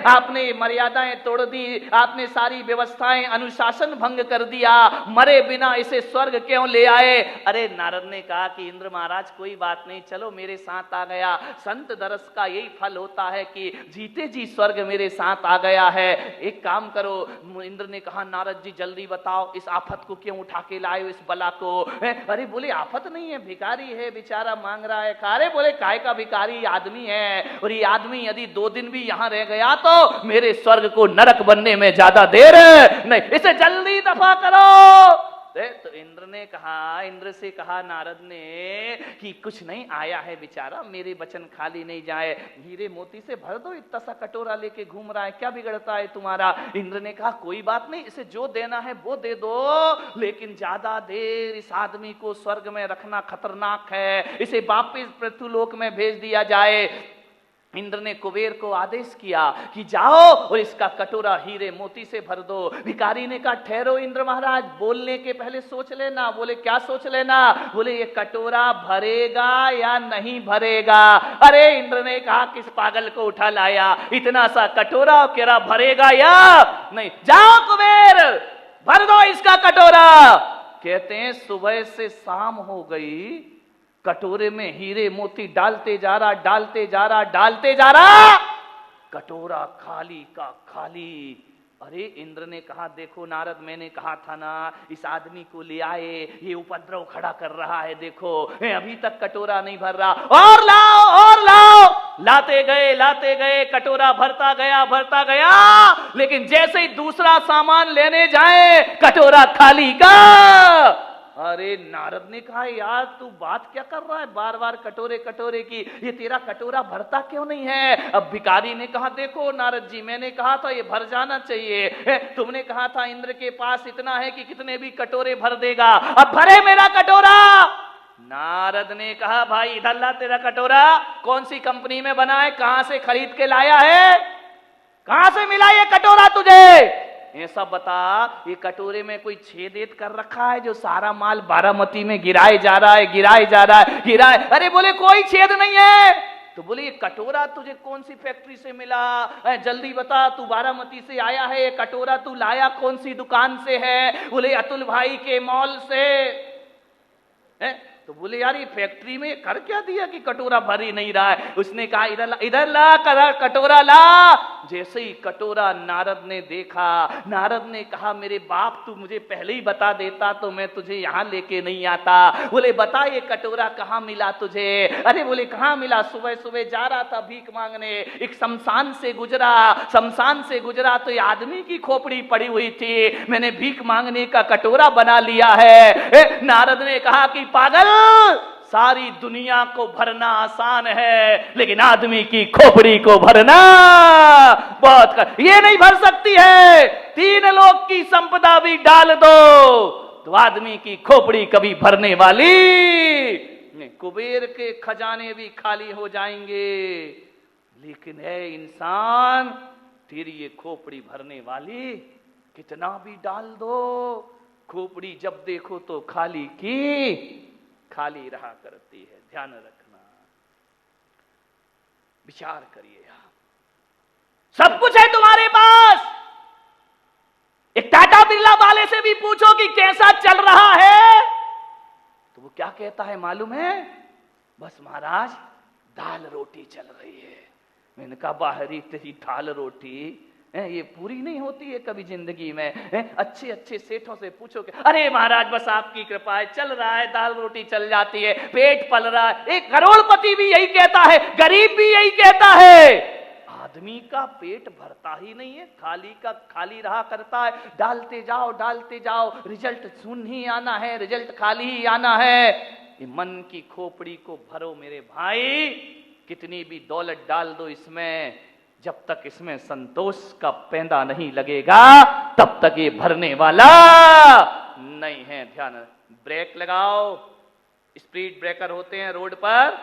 आपने मर्यादाएं तोड़ दी, आपने सारी व्यवस्थाएं अनुशासन भंग कर दिया, मरे बिना इसे स्वर्ग क्यों ले आए? अरे नारद ने कहा कि इंद्र महाराज कोई बात नहीं, चलो मेरे साथ आ गया। संत दरस का यही फल होता है कि जीते जी स्वर्ग मेरे साथ आ गया है। एक काम करो। इंद्र ने कहा नारद जी जल्दी बताओ इस आफत को क्यों उठा के लाए हो, इस बला को? अरे बोले आफत नहीं है, भिखारी है बेचारा, मांग रहा है। अरे बोले काय का भिखारी, आदमी है, और ये आदमी यदि 2 दिन भी यहां रह गया तो मेरे स्वर्ग को नरक बनने में ज्यादा देर नहीं, इसे जल्दी दफा करो। तो इंद्र से कहा नारद ने कि कुछ नहीं, आया है बेचारा, मेरे वचन खाली नहीं जाए, हीरे मोती से भर दो, इतना सा कटोरा लेके घूम रहा है, क्या बिगड़ता है तुम्हारा? इंद्र ने कहा कोई बात नहीं, इसे जो देना है वो दे दो, लेकिन ज्यादा देर इस आदमी को स्वर्ग में रखना खतरनाक है, इसे वापिस पृथ्वीलोक में भेज दिया जाए। इंद्र ने कुबेर को आदेश किया कि जाओ और इसका कटोरा हीरे मोती से भर दो। भिखारी ने कहा ठहरो इंद्र महाराज, बोलने के पहले सोच लेना। बोले क्या सोच लेना? बोले ये कटोरा भरेगा या नहीं भरेगा? अरे इंद्र ने कहा किस पागल को उठा लाया, इतना सा कटोरा केरा भरेगा या नहीं? जाओ कुबेर भर दो इसका कटोरा। कहते हैं सुबह से शाम हो गई, कटोरे में हीरे मोती डालते जा रहा, डालते जा रहा, डालते जा रहा, कटोरा खाली का खाली। अरे इंद्र ने कहा देखो नारद, मैंने कहा था ना इस आदमी को ले आए, ये उपद्रव खड़ा कर रहा है, देखो अभी तक कटोरा नहीं भर रहा, और लाओ और लाओ। लाते गए, कटोरा भरता गया, लेकिन जैसे ही दूसरा सामान लेने जाए कटोरा खाली का। अरे नारद ने कहा यार तू बात क्या कर रहा है, बार बार कटोरे की, ये तेरा कटोरा भरता क्यों नहीं है? अब भिखारी ने कहा देखो नारद जी, मैंने कहा था ये भर जाना चाहिए, तुमने कहा था इंद्र के पास इतना है कि कितने भी कटोरे भर देगा, अब भरे मेरा कटोरा। नारद ने कहा भाई इधर ला तेरा कटोरा, कौन सी कंपनी में बना है, कहां से खरीद के लाया है, कहां से मिला ये कटोरा तुझे? ये सब बता। ये कटोरे में कोई छेद कर रखा है जो सारा माल बारामती में गिराए जा रहा है? अरे बोले कोई छेद नहीं है। तो बोले ये कटोरा तुझे कौन सी फैक्ट्री से मिला, जल्दी बता, तू बारामती से आया है, ये कटोरा तू लाया कौन सी दुकान से है? बोले अतुल भाई के मॉल से। तो बोले यार ये फैक्ट्री में कर क्या दिया कि कटोरा भर ही नहीं रहा है? उसने कहा इधर ला कटोरा ला। जैसे ही कटोरा नारद ने देखा, नारद ने कहा मेरे बाप तू मुझे पहले ही बता देता तो मैं तुझे यहां लेके नहीं आता। बोले बता ये कटोरा कहां मिला तुझे? अरे बोले कहां मिला, सुबह सुबह जा रहा था भीख मांगने, एक शमशान से गुजरा तो ये आदमी की खोपड़ी पड़ी हुई थी, मैंने भीख मांगने का कटोरा बना लिया है। नारद ने कहा कि पागल, सारी दुनिया को भरना आसान है लेकिन आदमी की खोपड़ी को भरना बहुत ये नहीं भर सकती है। 3 लोक की संपदा भी डाल दो तो आदमी की खोपड़ी कभी भरने वाली नहीं। कुबेर के खजाने भी खाली हो जाएंगे लेकिन है इंसान तेरी ये खोपड़ी भरने वाली, कितना भी डाल दो खोपड़ी जब देखो तो खाली की खाली रहा करती है। ध्यान रखना, विचार करिए। सब कुछ है तुम्हारे पास, एक टाटा बिरला वाले से भी पूछो कि कैसा चल रहा है तो वो क्या कहता है मालूम है? बस महाराज दाल रोटी चल रही है। मैंने कहा बाहरी तेरी दाल रोटी ये पूरी नहीं होती है कभी जिंदगी में। अच्छे अच्छे सेठों से पूछो कि अरे महाराज बस आपकी कृपा है, चल रहा है, दाल रोटी चल जाती है, पेट पल रहा है। एक करोड़पति भी यही कहता है, गरीब भी यही कहता है। आदमी का पेट भरता ही नहीं है, खाली का खाली रहा करता है। डालते जाओ, रिजल्ट सुन ही आना है, रिजल्ट खाली ही आना है। ये मन की खोपड़ी को भरो मेरे भाई, कितनी भी दौलत डाल दो इसमें, जब तक इसमें संतोष का पैंदा नहीं लगेगा तब तक ये भरने वाला नहीं है। ध्यान, ब्रेक लगाओ। स्पीड ब्रेकर होते हैं रोड पर,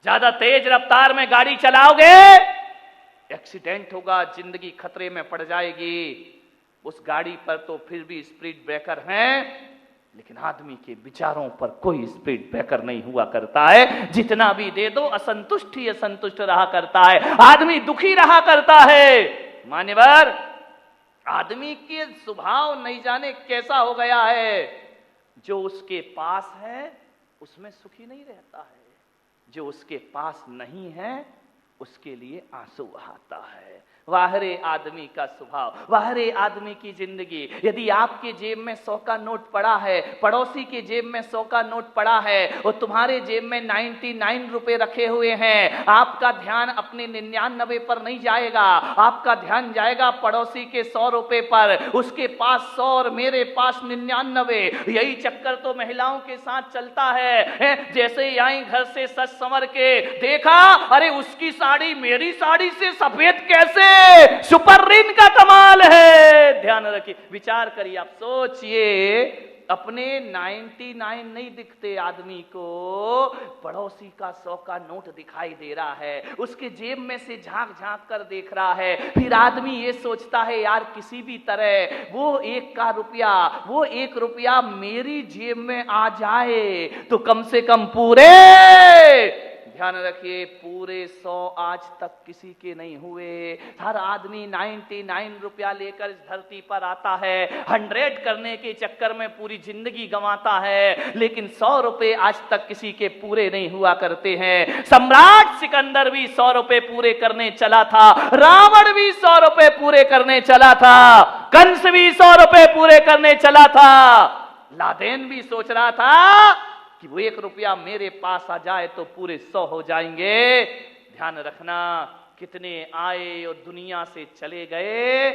ज्यादा तेज रफ्तार में गाड़ी चलाओगे एक्सीडेंट होगा, जिंदगी खतरे में पड़ जाएगी। उस गाड़ी पर तो फिर भी स्पीड ब्रेकर हैं, लेकिन आदमी के विचारों पर कोई स्पीड ब्रेकर नहीं हुआ करता है। जितना भी दे दो असंतुष्ट ही असंतुष्ट रहा करता है, आदमी दुखी रहा करता है। मान्यवर, आदमी के स्वभाव नहीं जाने कैसा हो गया है, जो उसके पास है उसमें सुखी नहीं रहता है, जो उसके पास नहीं है उसके लिए आंसू बहाता है। वाहरे आदमी का स्वभाव, वाहरे आदमी की जिंदगी। यदि आपके जेब में 100 का नोट पड़ा है, पड़ोसी के जेब में 100 का नोट पड़ा है और तुम्हारे जेब में 99 रुपए रखे हुए हैं, आपका ध्यान अपने 99 पर नहीं जाएगा, आपका ध्यान जाएगा पड़ोसी के 100 रुपए पर। उसके पास 100 और मेरे पास 99। यही चक्कर तो महिलाओं के साथ चलता है। जैसे ही आई घर से सज संवर के, देखा अरे उसकी साड़ी मेरी साड़ी से सफेद कैसे, सुपर रिन का कमाल है। ध्यान रखिए, विचार करिए, आप सोचिए, अपने 99 नहीं दिखते आदमी को, पड़ोसी का 100 का नोट दिखाई दे रहा है, उसके जेब में से झांक झांक कर देख रहा है। फिर आदमी ये सोचता है यार किसी भी तरह वो 1 रुपया मेरी जेब में आ जाए तो कम से कम पूरे, ध्यान रखिए, पूरे 100 आज तक किसी के नहीं हुए। हर आदमी 99 रुपया लेकर इस धरती पर आता है, 100 करने के चक्कर में पूरी जिंदगी गंवाता है, लेकिन 100 रुपए आज तक किसी के पूरे नहीं हुआ करते हैं। सम्राट सिकंदर भी 100 रुपए पूरे करने चला था, रावण भी 100 रुपए पूरे करने चला था, कंस भी 100 रुपए पूरे करने चला था, लादेन भी सोच रहा था कि वो 1 रुपया मेरे पास आ जाए तो पूरे 100 हो जाएंगे। ध्यान रखना, कितने आए और दुनिया से चले गए,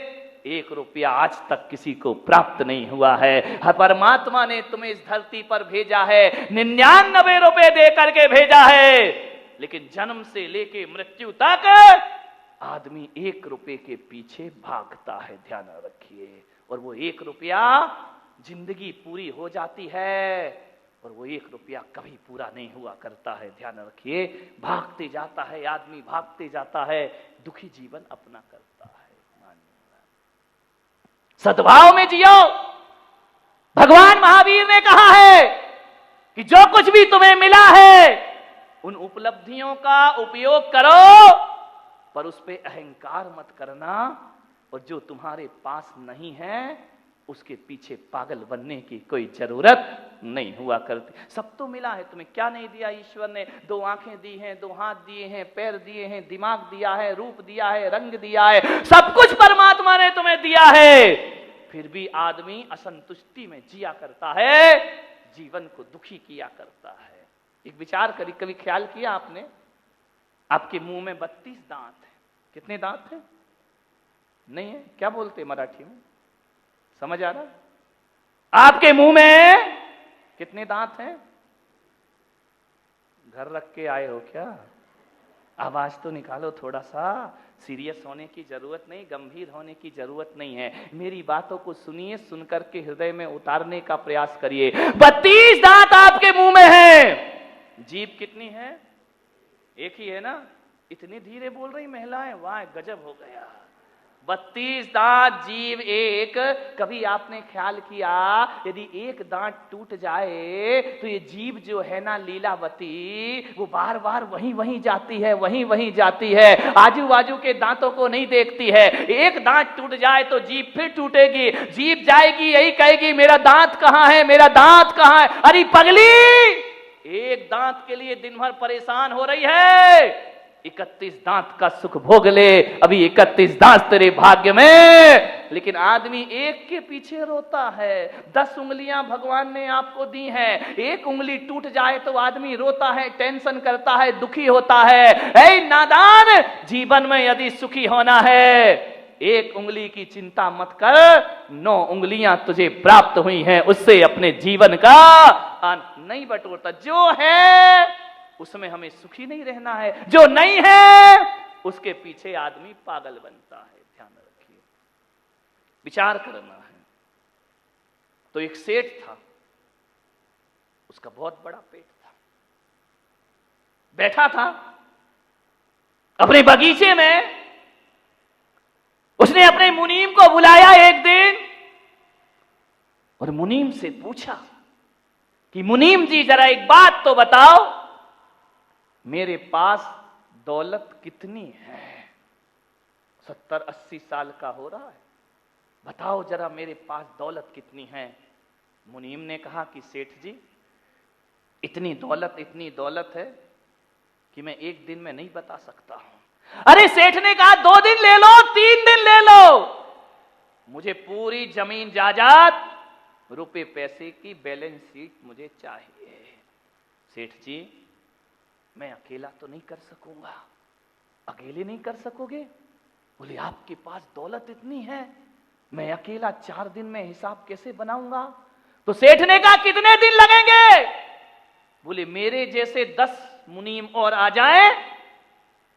1 रुपया आज तक किसी को प्राप्त नहीं हुआ है। परमात्मा ने तुम्हें इस धरती पर भेजा है, 99 रुपए दे करके भेजा है, लेकिन जन्म से लेके मृत्यु तक आदमी 1 रुपए के पीछे भागता है। ध्यान रखिए, और वो 1 रुपया जिंदगी पूरी हो जाती है और वो 1 रुपया कभी पूरा नहीं हुआ करता है। ध्यान रखिए, भागते जाता है आदमी, भागते जाता है, दुखी जीवन अपना करता है। सद्भाव में जियो। भगवान महावीर ने कहा है कि जो कुछ भी तुम्हें मिला है उन उपलब्धियों का उपयोग करो, पर उस पे अहंकार मत करना, और जो तुम्हारे पास नहीं है उसके पीछे पागल बनने की कोई जरूरत नहीं हुआ करती। सब तो मिला है तुम्हें, क्या नहीं दिया ईश्वर ने? 2 आंखें दी हैं, 2 हाथ दिए हैं, पैर दिए हैं, दिमाग दिया है, रूप दिया है, रंग दिया है, सब कुछ परमात्मा ने तुम्हें दिया है। फिर भी आदमी असंतुष्टि में जिया करता है, जीवन को दुखी किया करता है। एक विचार करी, कभी ख्याल किया आपने, आपके मुंह में 32 दांत है, कितने दांत हैं? नहीं है, क्या बोलते मराठी में, समझ आ रहा? आपके मुंह में कितने दांत हैं? घर रख के आए हो क्या? आवाज तो निकालो थोड़ा सा। सीरियस होने की जरूरत नहीं, गंभीर होने की जरूरत नहीं है, मेरी बातों को सुनिए, सुनकर के हृदय में उतारने का प्रयास करिए। 32 दांत आपके मुंह में है। जीभ कितनी है? एक ही है ना? इतनी धीरे बोल रही महिलाएं, वाह गजब हो गया। 32 दांत, जीव एक। कभी आपने ख्याल किया यदि एक दांत टूट जाए तो ये जीव जो है ना लीलावती, वो बार बार वहीं वहीं जाती है, वहीं वहीं जाती है, आजू बाजू के दांतों को नहीं देखती है। एक दांत टूट जाए तो जीभ फिर टूटेगी, जीभ जाएगी यही कहेगी मेरा दांत कहां है, मेरा दांत कहां है। अरे पगली, एक दांत के लिए दिन भर परेशान हो रही है, 31 दांत का सुख भोग ले, अभी 31 दांत तेरे भाग्य में। लेकिन आदमी एक के पीछे रोता है। 10 उंगलियां भगवान ने आपको दी हैं, एक उंगली टूट जाए तो आदमी रोता है, टेंशन करता है, दुखी होता है। ऐ नादान, जीवन में यदि सुखी होना है, एक उंगली की चिंता मत कर, 9 उंगलियां तुझे प्राप्त हुई हैं, उससे अपने जीवन का नहीं बटोरता। जो है उसमें हमें सुखी नहीं रहना है, जो नहीं है उसके पीछे आदमी पागल बनता है। ध्यान रखिए, विचार करना है। तो एक सेठ था, उसका बहुत बड़ा पेट था, बैठा था अपने बगीचे में। उसने अपने मुनीम को बुलाया एक दिन और मुनीम से पूछा कि मुनीम जी जरा एक बात तो बताओ, मेरे पास दौलत कितनी है? 70-80 साल का हो रहा है, बताओ जरा मेरे पास दौलत कितनी है। मुनीम ने कहा कि सेठ जी, इतनी दौलत है कि मैं एक दिन में नहीं बता सकता हूं। अरे सेठ ने कहा 2 दिन ले लो, 3 दिन ले लो, मुझे पूरी जमीन जायदाद, रुपए पैसे की बैलेंस शीट मुझे चाहिए। सेठ जी, मैं अकेला तो नहीं कर सकूंगा। अकेले नहीं कर सकोगे? बोले आपके पास दौलत इतनी है, मैं अकेला 4 दिन में हिसाब कैसे बनाऊंगा? तो सेठ ने कहा कितने दिन लगेंगे? बोले मेरे जैसे 10 मुनीम और आ जाए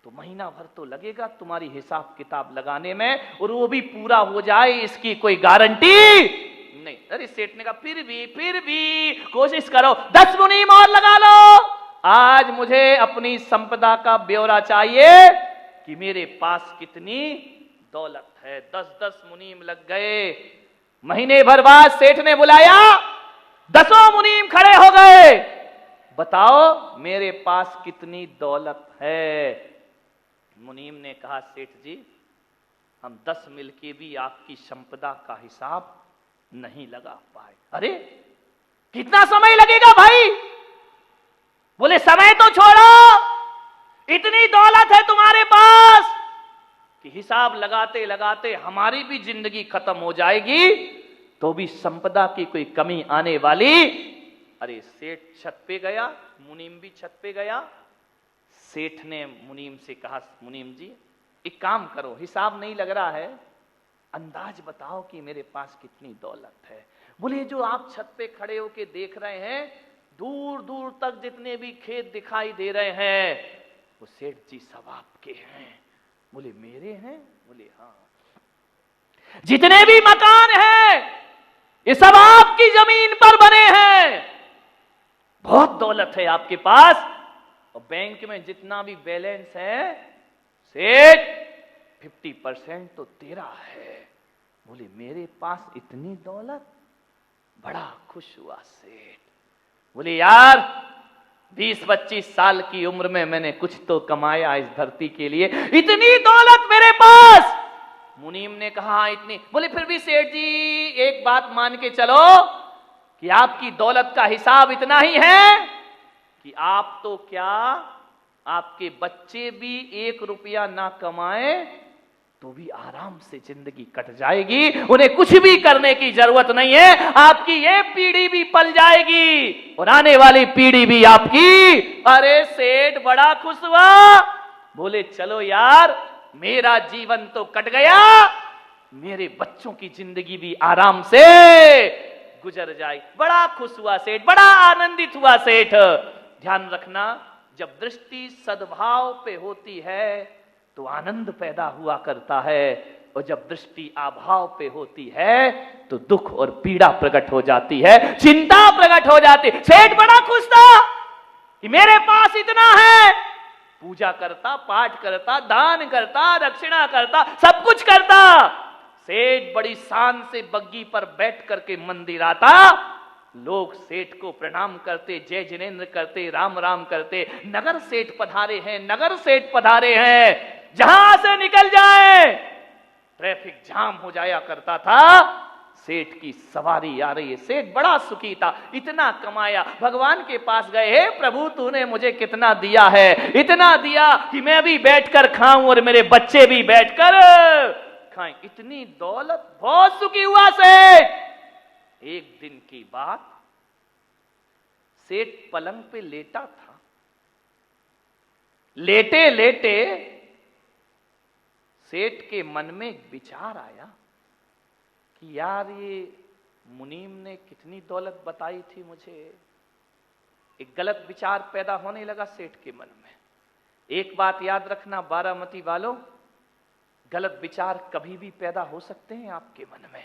तो महीना भर तो लगेगा तुम्हारी हिसाब किताब लगाने में, और वो भी पूरा हो जाए इसकी कोई गारंटी नहीं। अरे सेठ ने कहा फिर भी कोशिश करो, 10 मुनीम और लगा लो। आज मुझे अपनी संपदा का ब्यौरा चाहिए कि मेरे पास कितनी दौलत है। 10-10 मुनीम लग गए। महीने भर बाद सेठ ने बुलाया, 10 मुनीम खड़े हो गए, बताओ मेरे पास कितनी दौलत है? मुनीम ने कहा सेठ जी, हम 10 मिलके भी आपकी संपदा का हिसाब नहीं लगा पाए। अरे कितना समय लगेगा भाई? बोले समय तो छोड़ो, इतनी दौलत है तुम्हारे पास कि हिसाब लगाते लगाते हमारी भी जिंदगी खत्म हो जाएगी, तो भी संपदा की कोई कमी आने वाली। अरे सेठ छत पे गया, मुनीम भी छत पे गया। सेठ ने मुनीम से कहा, मुनीम जी एक काम करो, हिसाब नहीं लग रहा है, अंदाज बताओ कि मेरे पास कितनी दौलत है। बोले जो आप छत पे खड़े होके देख रहे हैं, दूर दूर तक जितने भी खेत दिखाई दे रहे हैं वो सेठ जी सब आपके हैं। बोले मेरे हैं? बोले हाँ। जितने भी मकान हैं ये सब आपकी जमीन पर बने हैं, बहुत दौलत है आपके पास, और बैंक में जितना भी बैलेंस है सेठ 50% तो तेरा है। बोले मेरे पास इतनी दौलत? बड़ा खुश हुआ सेठ। बोले यार 20-25 साल की उम्र में मैंने कुछ तो कमाया इस धरती के लिए, इतनी दौलत मेरे पास। मुनीम ने कहा इतनी? बोले फिर भी सेठ जी एक बात मान के चलो कि आपकी दौलत का हिसाब इतना ही है कि आप तो क्या, आपके बच्चे भी 1 रुपया ना कमाए तो भी आराम से जिंदगी कट जाएगी, उन्हें कुछ भी करने की जरूरत नहीं है, आपकी ये पीढ़ी भी पल जाएगी और आने वाली पीढ़ी भी आपकी। अरे सेठ बड़ा खुश हुआ। बोले चलो यार, मेरा जीवन तो कट गया, मेरे बच्चों की जिंदगी भी आराम से गुजर जाए। बड़ा खुश हुआ सेठ, बड़ा आनंदित हुआ सेठ। ध्यान रखना, जब दृष्टि सद्भाव पे होती है तो आनंद पैदा हुआ करता है, और जब दृष्टि अभाव पे होती है तो दुख और पीड़ा प्रकट हो जाती है, चिंता प्रकट हो जाती। सेठ बड़ा खुश था कि मेरे पास इतना है, पूजा करता, पाठ करता, दान करता, दक्षिणा करता, सब कुछ करता। सेठ बड़ी शान से बग्गी पर बैठ करके मंदिर आता, लोग सेठ को प्रणाम करते, जय जिनेंद्र करते, राम राम करते, नगर सेठ पधारे हैं, नगर सेठ पधारे हैं। जहां से निकल जाए ट्रैफिक जाम हो जाया करता था, सेठ की सवारी आ रही है। सेठ बड़ा सुखी था, इतना कमाया, भगवान के पास गए, हे प्रभु तूने मुझे कितना दिया है, इतना दिया कि मैं भी बैठकर खाऊं और मेरे बच्चे भी बैठकर खाएं, इतनी दौलत। बहुत सुखी हुआ सेठ। एक दिन की बात, सेठ पलंग पे लेटा था, लेटे लेटे सेठ के मन में एक विचार आया कि यार ये मुनीम ने कितनी दौलत बताई थी मुझे। एक गलत विचार पैदा होने लगा सेठ के मन में। एक बात याद रखना बारामती वालों, गलत विचार कभी भी पैदा हो सकते हैं आपके मन में,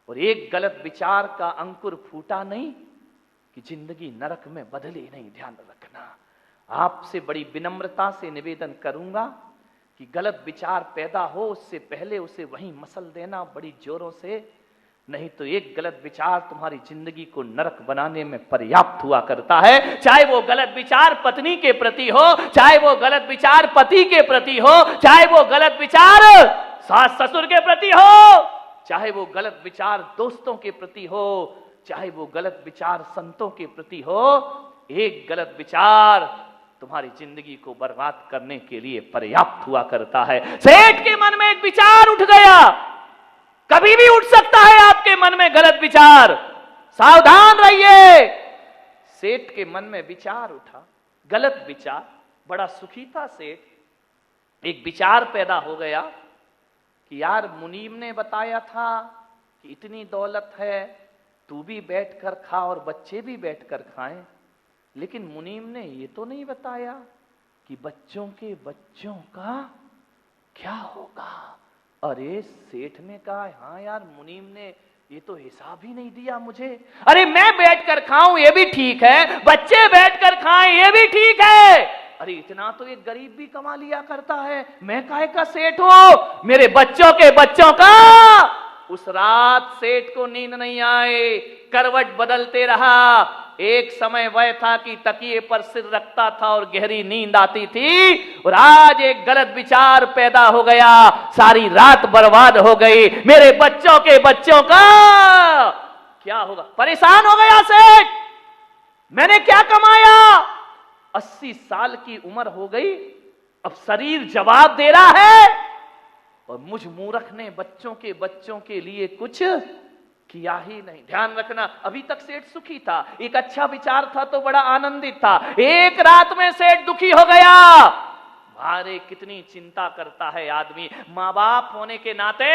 और एक गलत विचार का अंकुर फूटा नहीं कि जिंदगी नरक में बदले नहीं। ध्यान रखना, आपसे बड़ी विनम्रता से निवेदन करूंगा कि गलत विचार पैदा हो उससे पहले उसे वहीं मसल देना बड़ी जोरों से, नहीं तो एक गलत विचार तुम्हारी जिंदगी को नरक बनाने में पर्याप्त हुआ करता है। चाहे वो गलत विचार पत्नी के प्रति हो, चाहे वो गलत विचार पति के प्रति हो, चाहे वो गलत विचार सास ससुर के प्रति हो, चाहे वो गलत विचार दोस्तों के प्रति हो, चाहे वो गलत विचार संतों के प्रति हो। एक गलत विचार तुम्हारी जिंदगी को बर्बाद करने के लिए पर्याप्त हुआ करता है। सेठ के मन में एक विचार उठ गया, कभी भी उठ सकता है आपके मन में गलत विचार, सावधान रहिए। सेठ के मन में विचार उठा, गलत विचार। बड़ा सुखी था सेठ। एक विचार पैदा हो गया कि यार मुनीम ने बताया था कि इतनी दौलत है, तू भी बैठकर खा और बच्चे भी बैठकर खाएं, लेकिन मुनीम ने ये तो नहीं बताया कि बच्चों के बच्चों का क्या होगा। अरे सेठ ने कहा, हाँ यार मुनीम ने ये तो हिसाब ही नहीं दिया मुझे। अरे मैं बैठकर खाऊं ये भी ठीक है, बच्चे बैठकर खाएं ये भी ठीक है। अरे इतना तो एक गरीब भी कमा लिया करता है, मैं काहे का सेठ हूं, मेरे बच्चों के बच्चों का। उस रात सेठ को नींद नहीं आए, करवट बदलते रहा। एक समय वह था कि तकिए पर सिर रखता था और गहरी नींद आती थी, और आज एक गलत विचार पैदा हो गया, सारी रात बर्बाद हो गई। मेरे बच्चों के बच्चों का क्या होगा। परेशान हो गया सेठ, मैंने क्या कमाया, 80 साल की उम्र हो गई, अब शरीर जवाब दे रहा है, और मुझ मूर्ख ने बच्चों के लिए कुछ किया ही नहीं। ध्यान रखना, अभी तक सेठ सुखी था, एक अच्छा विचार था तो बड़ा आनंदित था। एक रात में सेठ दुखी हो गया। भारे कितनी चिंता करता है आदमी। माँ बाप होने के नाते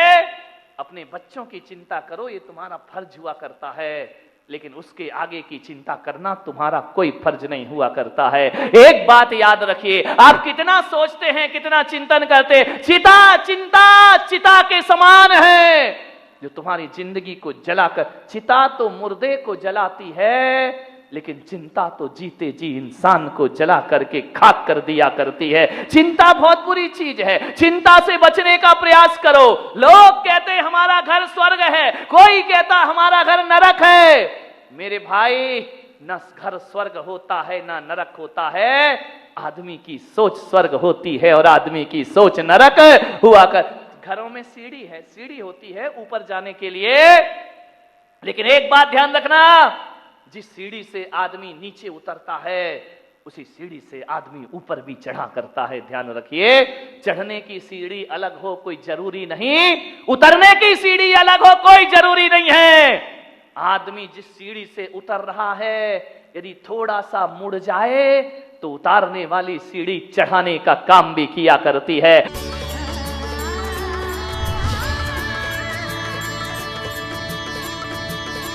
अपने बच्चों की चिंता करो, ये तुम्हारा फर्ज हुआ करता है, लेकिन उसके आगे की चिंता करना तुम्हारा कोई फर्ज नहीं हुआ करता है। एक बात याद रखिए, आप कितना सोचते हैं, कितना चिंतन करते, चिता के समान है जो तुम्हारी जिंदगी को जलाकर। चिता तो मुर्दे को जलाती है, लेकिन चिंता तो जीते जी इंसान को जला करके खाक कर दिया करती है। चिंता बहुत बुरी चीज है, चिंता से बचने का प्रयास करो। लोग कहते हैं हमारा घर स्वर्ग है, कोई कहता हमारा घर नरक है। मेरे भाई, न घर स्वर्ग होता है न नरक होता है, आदमी की सोच स्वर्ग होती है और आदमी की सोच नरक हुआ कर। घरों में सीढ़ी होती है ऊपर जाने के लिए, लेकिन एक बात ध्यान रखना, जिस सीढ़ी से आदमी नीचे उतरता है उसी सीढ़ी से आदमी ऊपर भी चढ़ा करता है। ध्यान रखिए, चढ़ने की सीढ़ी अलग हो कोई जरूरी नहीं, उतरने की सीढ़ी अलग हो कोई जरूरी नहीं है। आदमी जिस सीढ़ी से उतर रहा है, यदि थोड़ा सा मुड़ जाए तो उतारने वाली सीढ़ी चढ़ाने का काम भी किया करती है।